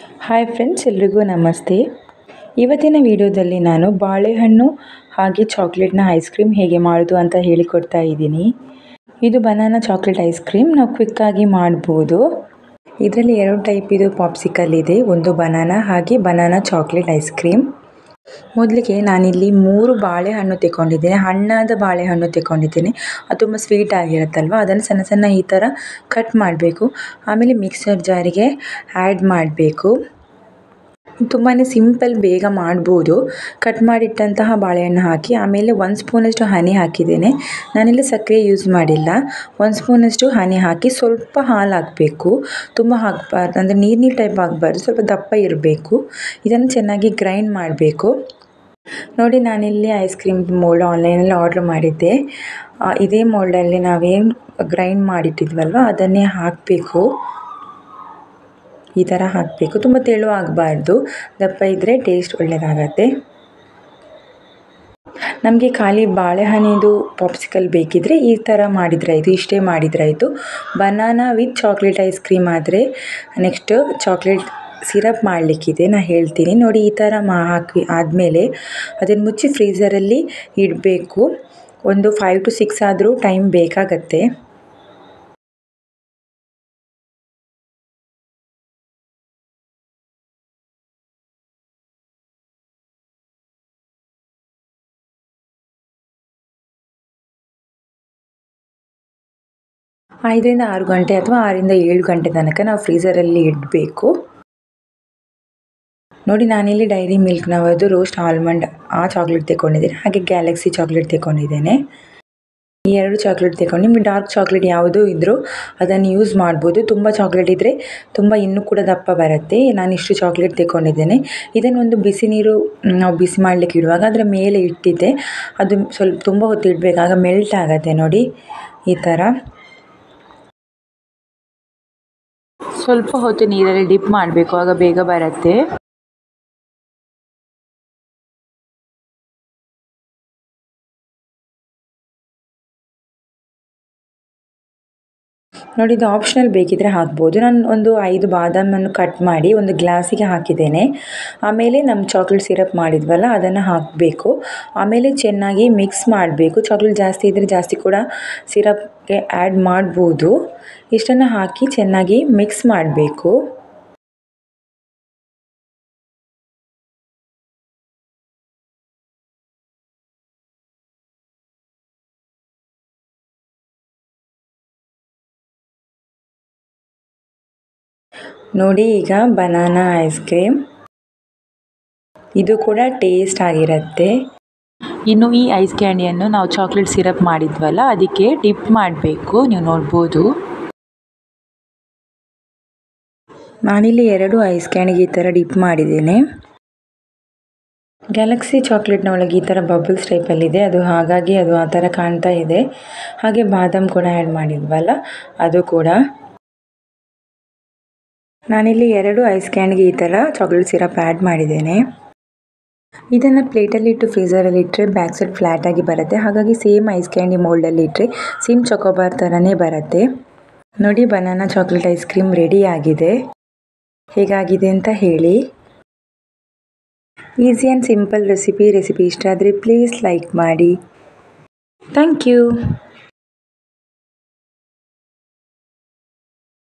Hi friends, ಎಲ್ರಿಗೂ ನಮಸ್ತೆ. ಇವತ್ತಿನ ವಿಡಿಯೋದಲ್ಲಿ ನಾನು ಬಾಳೆಹಣ್ಣು ಹಾಗೆ ಚಾಕ್ಲೇಟ್ನ ಐಸ್ ಕ್ರೀಮ್ ಹೇಗೆ ಮಾಡೋದು ಅಂತ ಹೇಳಿಕೊಡ್ತಾ ಇದ್ದೀನಿ. ಇದು ಬನಾನಾ ಚಾಕ್ಲೇಟ್ ಐಸ್ ಕ್ರೀಮ್. ನಾವು ಕ್ವಿಕ್ಕಾಗಿ ಮಾಡ್ಬೋದು. ಇದರಲ್ಲಿ 2 ಟೈಪ್ ಇದು ಪಾಪ್ಸಿಕಲ್ ಇದೆ, ಒಂದು ಬನಾನಾ ಹಾಗೆ ಬನಾನಾ ಚಾಕ್ಲೇಟ್ ಐಸ್ ಕ್ರೀಮ್. ಮೊದಲಿಗೆ ನಾನಿಲ್ಲಿ 3 ಬಾಳೆಹಣ್ಣು ತೆಗೊಂಡಿದ್ದೇನೆ. ಹಣ್ಣಾದ ಬಾಳೆಹಣ್ಣು ತೆಗೊಂಡಿದ್ದೇನೆ. ಅದು ತುಂಬ ಸ್ವೀಟ್ ಆಗಿರುತ್ತಲ್ವ, ಅದನ್ನು ಸಣ್ಣ ಸಣ್ಣ ಈ ಥರ ಕಟ್ ಮಾಡಬೇಕು. ಆಮೇಲೆ ಮಿಕ್ಸರ್ ಜಾರಿಗೆ ಆ್ಯಡ್ ಮಾಡಬೇಕು. ತುಂಬಾ ಸಿಂಪಲ್, ಬೇಗ ಮಾಡ್ಬೋದು. ಕಟ್ ಮಾಡಿಟ್ಟಂತಹ ಬಾಳೆಹಣ್ಣು ಹಾಕಿ ಆಮೇಲೆ 1 ಸ್ಪೂನಷ್ಟು ಹನಿ ಹಾಕಿದ್ದೇನೆ. ನಾನಿಲ್ಲಿ ಸಕ್ಕರೆ ಯೂಸ್ ಮಾಡಿಲ್ಲ. 1 ಸ್ಪೂನಷ್ಟು ಹನಿ ಹಾಕಿ ಸ್ವಲ್ಪ ಹಾಲು ಹಾಕಬೇಕು. ತುಂಬ ಹಾಕಬಾರ್ದು, ಅಂದರೆ ನೀರು ಟೈಪ್ ಆಗಬಾರ್ದು, ಸ್ವಲ್ಪ ದಪ್ಪ ಇರಬೇಕು. ಇದನ್ನು ಚೆನ್ನಾಗಿ ಗ್ರೈಂಡ್ ಮಾಡಬೇಕು. ನೋಡಿ, ನಾನಿಲ್ಲಿ ಐಸ್ ಕ್ರೀಮ್ ಮೋಲ್ಡ್ ಆನ್ಲೈನಲ್ಲಿ ಆರ್ಡ್ರ್ ಮಾಡಿದ್ದೆ. ಇದೇ ಮೋಲ್ಡಲ್ಲಿ ನಾವೇನು ಗ್ರೈಂಡ್ ಮಾಡಿಟ್ಟಿದ್ವಲ್ವ ಅದನ್ನೇ ಹಾಕಬೇಕು. ಈ ಥರ ಹಾಕಬೇಕು. ತುಂಬ ತೆಳು ಆಗಬಾರ್ದು, ದಪ್ಪ ಇದ್ದರೆ ಟೇಸ್ಟ್ ಒಳ್ಳೆಯದಾಗತ್ತೆ. ನಮಗೆ ಖಾಲಿ ಬಾಳೆಹಣ್ಣಿದು ಪಾಪ್ಸಿಕಲ್ ಬೇಕಿದ್ದರೆ ಈ ಥರ ಮಾಡಿದ್ರಾಯಿತು, ಇಷ್ಟೇ ಮಾಡಿದ್ರಾಯಿತು. Banana with chocolate ice cream ಆದರೆ ನೆಕ್ಸ್ಟ್ ಚಾಕ್ಲೇಟ್ ಸಿರಪ್ ಮಾಡಲಿಕ್ಕಿದೆ, ನಾನು ಹೇಳ್ತೀನಿ. ನೋಡಿ, ಈ ಥರ ಹಾಕಿ ಆದಮೇಲೆ ಅದನ್ನು ಮುಚ್ಚಿ ಫ್ರೀಝರಲ್ಲಿ ಇಡಬೇಕು. ಒಂದು 5 to 6 ಆದರೂ ಟೈಮ್ ಬೇಕಾಗತ್ತೆ. ಐದರಿಂದ 6 ಗಂಟೆ ಅಥವಾ 6ರಿಂದ 7 ಗಂಟೆ ತನಕ ನಾವು ಫ್ರೀಝರಲ್ಲಿ ಇಡಬೇಕು. ನೋಡಿ, ನಾನಿಲ್ಲಿ ಡೈರಿ ಮಿಲ್ಕ್ನವದು ರೋಸ್ಟ್ ಆಲ್ಮಂಡ್ ಆ ಚಾಕ್ಲೇಟ್ ತೆಗೊಂಡಿದ್ದೇನೆ, ಹಾಗೆ ಗ್ಯಾಲಕ್ಸಿ ಚಾಕ್ಲೇಟ್ ತೆಗೊಂಡಿದ್ದೇನೆ. ಈ 2 ಚಾಕ್ಲೇಟ್ ತೆಗೊಂಡು, ನಿಮಗೆ ಡಾರ್ಕ್ ಚಾಕ್ಲೇಟ್ ಯಾವುದೂ ಇದ್ದರೂ ಅದನ್ನು ಯೂಸ್ ಮಾಡ್ಬೋದು. ತುಂಬ ಚಾಕ್ಲೇಟ್ ಇದ್ದರೆ ತುಂಬ ಇನ್ನೂ ಕೂಡ ದಪ್ಪ ಬರುತ್ತೆ. ನಾನು ಇಷ್ಟು ಚಾಕ್ಲೇಟ್ ತೆಗೊಂಡಿದ್ದೇನೆ. ಇದನ್ನು ಒಂದು ಬಿಸಿ ನೀರು ನಾವು ಬಿಸಿ ಮಾಡಲಿಕ್ಕೆ ಇಡುವಾಗ ಅದರ ಮೇಲೆ ಇಟ್ಟಿದ್ದೆ. ಅದು ಸ್ವಲ್ಪ ತುಂಬ ಹೊತ್ತು ಇಡಬೇಕು, ಆಗ ಮೆಲ್ಟ್ ಆಗುತ್ತೆ. ನೋಡಿ, ಈ ಥರ ಸ್ವಲ್ಪ ಹೊತ್ತು ನೀರಲ್ಲಿ ಡಿಪ್ ಮಾಡಬೇಕು, ಆಗ ಬೇಗ ಬರುತ್ತೆ. ನೋಡಿ, ಇದು ಆಪ್ಷನಲ್, ಬೇಕಿದ್ದರೆ ಹಾಕ್ಬೋದು. ನಾನು ಒಂದು 5 ಬಾದಾಮನ್ನು ಕಟ್ ಮಾಡಿ ಒಂದು ಗ್ಲಾಸಿಗೆ ಹಾಕಿದ್ದೇನೆ. ಆಮೇಲೆ ನಮ್ಮ ಚಾಕ್ಲೇಟ್ ಸಿರಪ್ ಮಾಡಿದ್ವಲ್ಲ ಅದನ್ನು ಹಾಕಬೇಕು. ಆಮೇಲೆ ಚೆನ್ನಾಗಿ ಮಿಕ್ಸ್ ಮಾಡಬೇಕು. ಚಾಕ್ಲೇಟ್ ಜಾಸ್ತಿ ಇದ್ದರೆ ಜಾಸ್ತಿ ಕೂಡ ಸಿರಪ್ಗೆ ಆ್ಯಡ್ ಮಾಡ್ಬೋದು. ಇಷ್ಟನ್ನು ಹಾಕಿ ಚೆನ್ನಾಗಿ ಮಿಕ್ಸ್ ಮಾಡಬೇಕು. ನೋಡಿ, ಈಗ ಬನಾನಾ ಐಸ್ ಕ್ರೀಮ್ ಇದು ಕೂಡ ಟೇಸ್ಟ್ ಆಗಿರುತ್ತೆ. ಇನ್ನು ಈ ಐಸ್ ಕ್ಯಾಂಡಿಯನ್ನು ನಾವು ಚಾಕ್ಲೇಟ್ ಸಿರಪ್ ಮಾಡಿದ್ವಲ್ಲ ಅದಕ್ಕೆ ಡಿಪ್ ಮಾಡಬೇಕು. ನೀವು ನೋಡ್ಬೋದು, ನಾನಿಲ್ಲಿ 2 ಐಸ್ ಕ್ಯಾಂಡಿಗೆ ಈ ಥರ ಡಿಪ್ ಮಾಡಿದ್ದೇನೆ. ಗ್ಯಾಲಕ್ಸಿ ಚಾಕ್ಲೇಟ್ನ ಒಳಗೆ ಈ ಥರ ಬಬಲ್ಸ್ ಟೈಪಲ್ಲಿದೆ, ಅದು ಹಾಗಾಗಿ ಅದು ಆ ಥರ ಕಾಣ್ತಾ ಇದೆ. ಹಾಗೆ ಬಾದಾಮ್ ಕೂಡ ಆ್ಯಡ್ ಮಾಡಿದ್ವಲ್ಲ ಅದು ಕೂಡ. ನಾನಿಲ್ಲಿ 2 ಐಸ್ ಕ್ಯಾಂಡ್ಗೆ ಈ ಥರ ಚಾಕ್ಲೇಟ್ ಸಿರಪ್ ಆ್ಯಡ್ ಮಾಡಿದ್ದೇನೆ. ಇದನ್ನು ಪ್ಲೇಟಲ್ಲಿ ಇಟ್ಟು ಫ್ರೀಝರಲ್ಲಿ ಇಟ್ಟರೆ ಬ್ಯಾಕ್ ಸೈಡ್ ಫ್ಲ್ಯಾಟಾಗಿ ಬರುತ್ತೆ. ಹಾಗಾಗಿ ಸೇಮ್ ಐಸ್ ಕ್ಯಾಂಡಿ ಮೋಲ್ಡಲ್ಲಿ ಇಟ್ಟರೆ ಸೇಮ್ ಚೊಕೋಬಾರ್ ಥರನೇ ಬರುತ್ತೆ. ನೋಡಿ, banana chocolate ice cream ready ಆಗಿದೆ. ಹೇಗಾಗಿದೆ ಅಂತ ಹೇಳಿ. ಈಸಿ ಆ್ಯಂಡ್ ಸಿಂಪಲ್ ರೆಸಿಪಿ ಇಷ್ಟ ಆದರೆ ಪ್ಲೀಸ್ ಲೈಕ್ ಮಾಡಿ. Thank you.